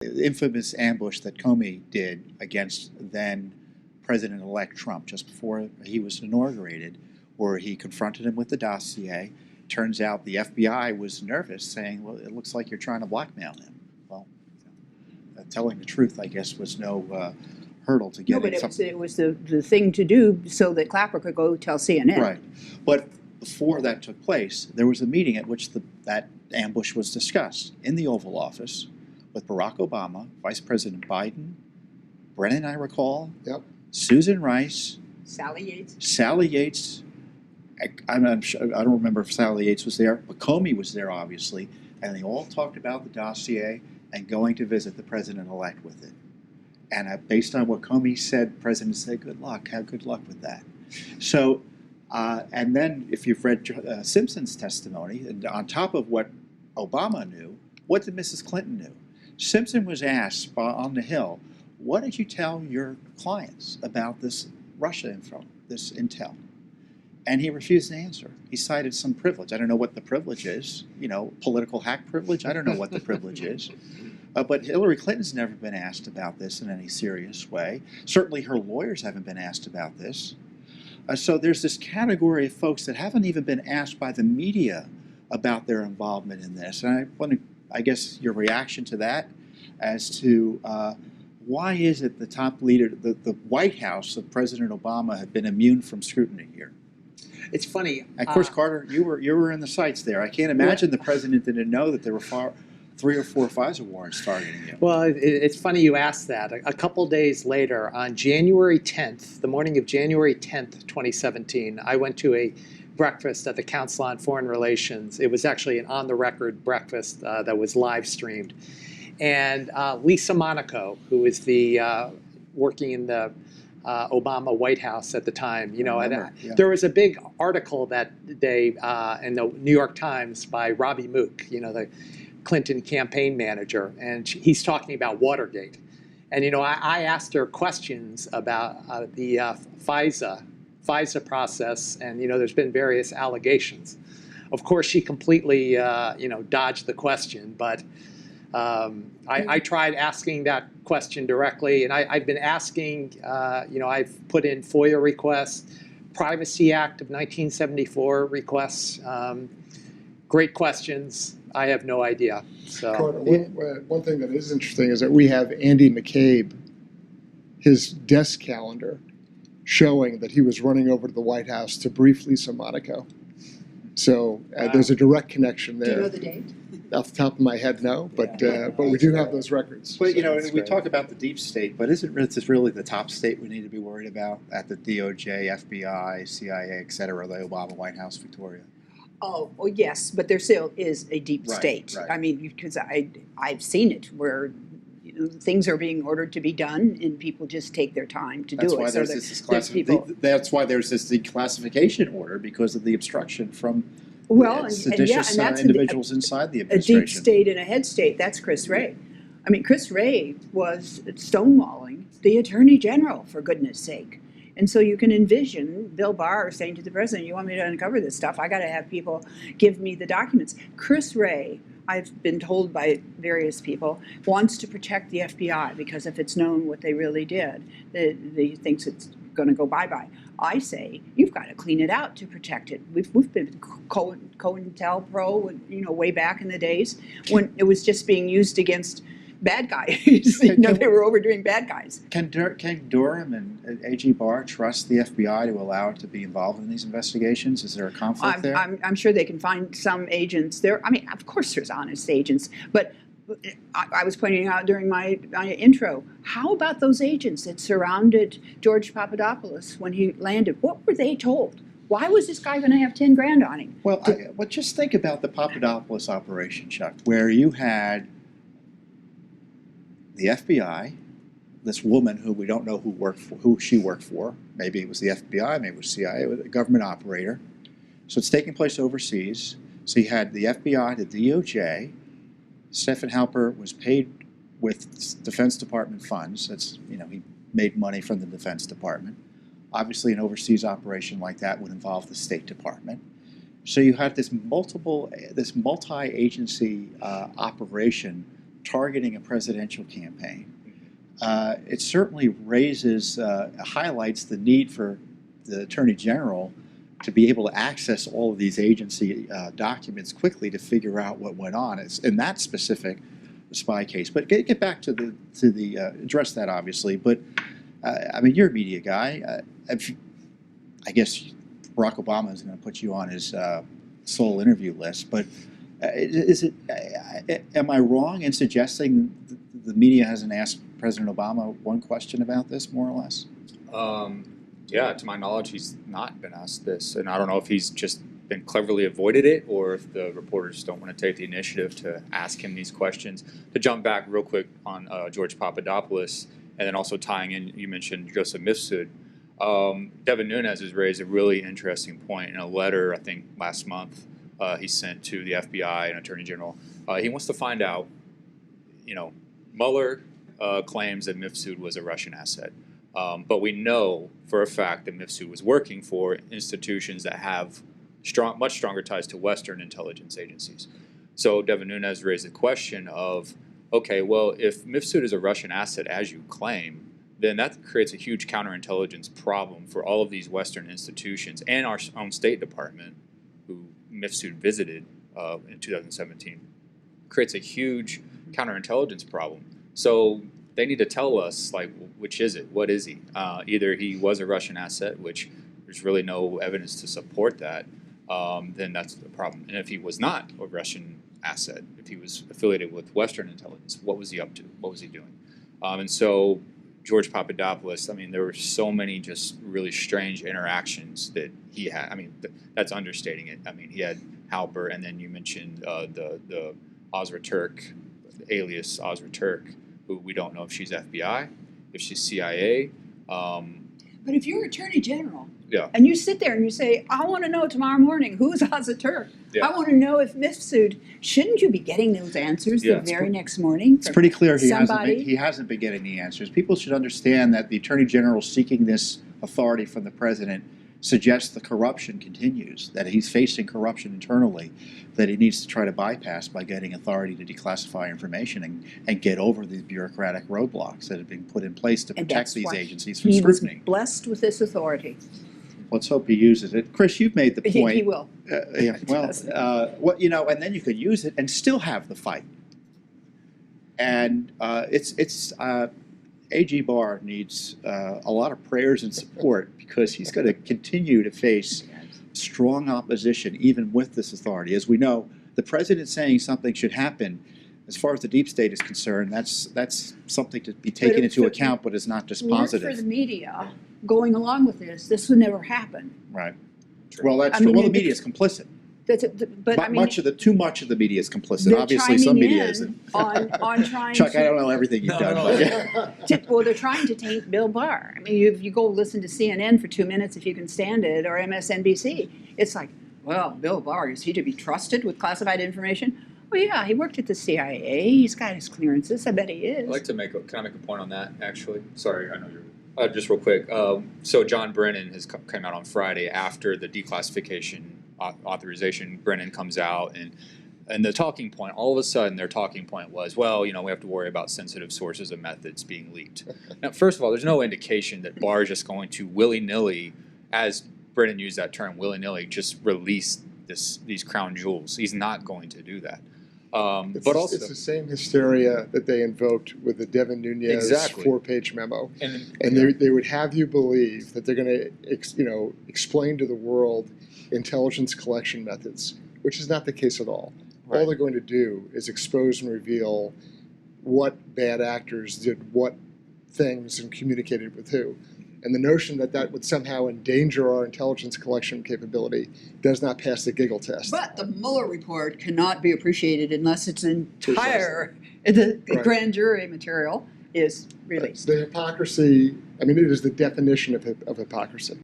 The infamous ambush that Comey did against then President-elect Trump just before he was inaugurated, where he confronted him with the dossier. Turns out the FBI was nervous, saying, well, it looks like you're trying to blackmail him. Well, telling the truth, I guess, was no hurdle to getting something. No, but it was the thing to do so that Clapper could go tell CNN. Right. But before that took place, there was a meeting at which that ambush was discussed in the Oval Office with Barack Obama, Vice President Biden, Brennan, I recall, yep. Susan Rice, Sally Yates. I'm sure, I don't remember if Sally Yates was there, but Comey was there, obviously, and they all talked about the dossier and going to visit the president-elect with it. And based on what Comey said, the president said, good luck, have good luck with that. So, and then if you've read Simpson's testimony, and on top of what Obama knew, what did Mrs. Clinton know? Simpson was asked on the Hill, what did you tell your clients about this Russia info, this intel? And he refused to answer. He cited some privilege. I don't know what the privilege is, political hack privilege. I don't know what the privilege is. But Hillary Clinton's never been asked about this in any serious way. Certainly her lawyers haven't been asked about this. So there's this category of folks that haven't even been asked by the media about their involvement in this. And I want to, I guess, your reaction to that as to why is it the top leader, the White House of President Obama have been immune from scrutiny here? It's funny. Of course, Carter, you were in the sites there. I can't imagine the president didn't know that there were 3 or 4 FISA warrants targeting you. Well, it's funny you asked that. A couple days later, on January 10th, the morning of January 10th, 2017, I went to a breakfast at the Council on Foreign Relations. It was actually an on-the-record breakfast that was live streamed. And Lisa Monaco, who was the working in the Obama White House at the time, there was a big article that day in the New York Times by Robbie Mook, the Clinton campaign manager, and he's talking about Watergate. And, I asked her questions about the FISA process, and, there's been various allegations. Of course, she completely, dodged the question, but I tried asking that question directly, and I've been asking, I've put in FOIA requests, Privacy Act of 1974 requests, great questions. I have no idea. So Carter, one thing that is interesting is that we have Andy McCabe, his desk calendar, showing that he was running over to the White House to brief Lisa Monaco. So there's a direct connection there. Do you know the date? Off the top of my head, no, but we do have those records. But we talk about the deep state, but isn't this really the top state we need to be worried about at the DOJ, FBI, CIA, et cetera, the Obama White House, Victoria? Oh, well, yes, but there still is a deep state. Right. I mean, because I've seen it where things are being ordered to be done, and people just take their time to do it. That's why there's this declassification order, because of the obstruction from seditious individuals inside the administration. A deep state and a head state, that's Chris Wray. I mean, Chris Wray was stonewalling the Attorney General, for goodness sake. And so you can envision Bill Barr saying to the president, you want me to uncover this stuff? I got to have people give me the documents. Chris Wray, I've been told by various people, wants to protect the FBI because if it's known what they really did, he thinks it's going to go bye-bye. I say you've got to clean it out to protect it. We've been COINTELPRO, way back in the days when it was just being used against bad guys. They were overdoing bad guys. Can Durham and A.G. Barr trust the FBI to allow it to be involved in these investigations? Is there a conflict there? I'm sure they can find some agents there. I mean, of course there's honest agents, but I was pointing out during my intro, how about those agents that surrounded George Papadopoulos when he landed? What were they told? Why was this guy going to have 10 grand on him? Well, just think about the Papadopoulos operation, Chuck, where you had the FBI, this woman who we don't know who she worked for. Maybe it was the FBI, maybe it was CIA, it was a government operator. So it's taking place overseas. So you had the FBI, the DOJ. Stephen Halper was paid with Defense Department funds. He made money from the Defense Department. Obviously, an overseas operation like that would involve the State Department. So you had this multi-agency operation targeting a presidential campaign, it certainly highlights the need for the Attorney General to be able to access all of these agency documents quickly to figure out what went on in that specific spy case. But get back to the address that obviously. But I mean, you're a media guy. I guess Barack Obama is going to put you on his sole interview list. But am I wrong in suggesting the media hasn't asked President Obama one question about this, more or less? Yeah, to my knowledge, he's not been asked this, and I don't know if he's just been cleverly avoided it, or if the reporters don't want to take the initiative to ask him these questions. To jump back real quick on George Papadopoulos, and then also tying in, you mentioned Joseph Mifsud. Devin Nunes has raised a really interesting point in a letter, I think last month, he sent to the FBI and Attorney General. He wants to find out, Mueller claims that Mifsud was a Russian asset. But we know for a fact that Mifsud was working for institutions that have much stronger ties to Western intelligence agencies. So Devin Nunes raised the question of, okay, well, if Mifsud is a Russian asset, as you claim, then that creates a huge counterintelligence problem for all of these Western institutions and our own State Department, who Mifsud visited in 2017. Creates a huge counterintelligence problem. So they need to tell us, like, which is it? What is he? Either he was a Russian asset, which there's really no evidence to support that, then that's the problem. And if he was not a Russian asset, if he was affiliated with Western intelligence, what was he up to? What was he doing? And so George Papadopoulos, I mean, there were so many just really strange interactions that he had. I mean, that's understating it. I mean, he had Halper, and then you mentioned the Ozra Turk, alias Ozra Turk, who we don't know if she's FBI, if she's CIA. But if you're Attorney General, Yeah. and you sit there and you say, I want to know tomorrow morning, who's Ozra Turk? Yeah. I want to know if Mifsud, shouldn't you be getting those answers Yeah, the very next morning? It's pretty clear he somebody? hasn't been getting the answers. People should understand that the Attorney General seeking this authority from the President suggests the corruption continues, that he's facing corruption internally, that he needs to try to bypass by getting authority to declassify information and get over these bureaucratic roadblocks that have been put in place to And protect that's these why agencies from he was scrutiny. blessed with this authority. Let's hope he uses it. Chris, you've made the point. He will. Yeah, well, and then you could use it and still have the fight. And A.G. Barr needs a lot of prayers and support because he's going to continue to face strong opposition even with this authority. As we know, the president saying something should happen, as far as the deep state is concerned, that's something to be taken into account, but is not just positive. For the media going along with this would never happen. Right. Well, that's I true. mean, Well, the media is complicit. But I mean, Too much of the media is complicit. they're Obviously, some chiming media in isn't. on trying Chuck, to, I don't know everything you've done. But yeah. well, they're trying to taint Bill Barr. I mean, you go listen to CNN for 2 minutes if you can stand it, or MSNBC. It's like, well, Bill Barr, is he to be trusted with classified information? Well, yeah, he worked at the CIA. He's got his clearances. I bet he is. I'd like to can I make a point on that, actually? Sorry, I know you're... just real quick. So John Brennan came out on Friday after the declassification authorization. Brennan comes out, and the talking point, all of a sudden their talking point was, well, we have to worry about sensitive sources and methods being leaked. Now, first of all, there's no indication that Barr is just going to willy-nilly, as Brennan used that term, willy-nilly, just release these crown jewels. He's not going to do that. But also, it's the same hysteria that they invoked with the Devin Nunes 4-page memo, and they would have you believe that they're going to explain to the world intelligence collection methods, which is not the case at all. Right. All they're going to do is expose and reveal what bad actors did what things and communicated with who. And the notion that that would somehow endanger our intelligence collection capability does not pass the giggle test. But the Mueller report cannot be appreciated unless its entire the grand jury material is released. The hypocrisy, I mean, it is the definition of hypocrisy.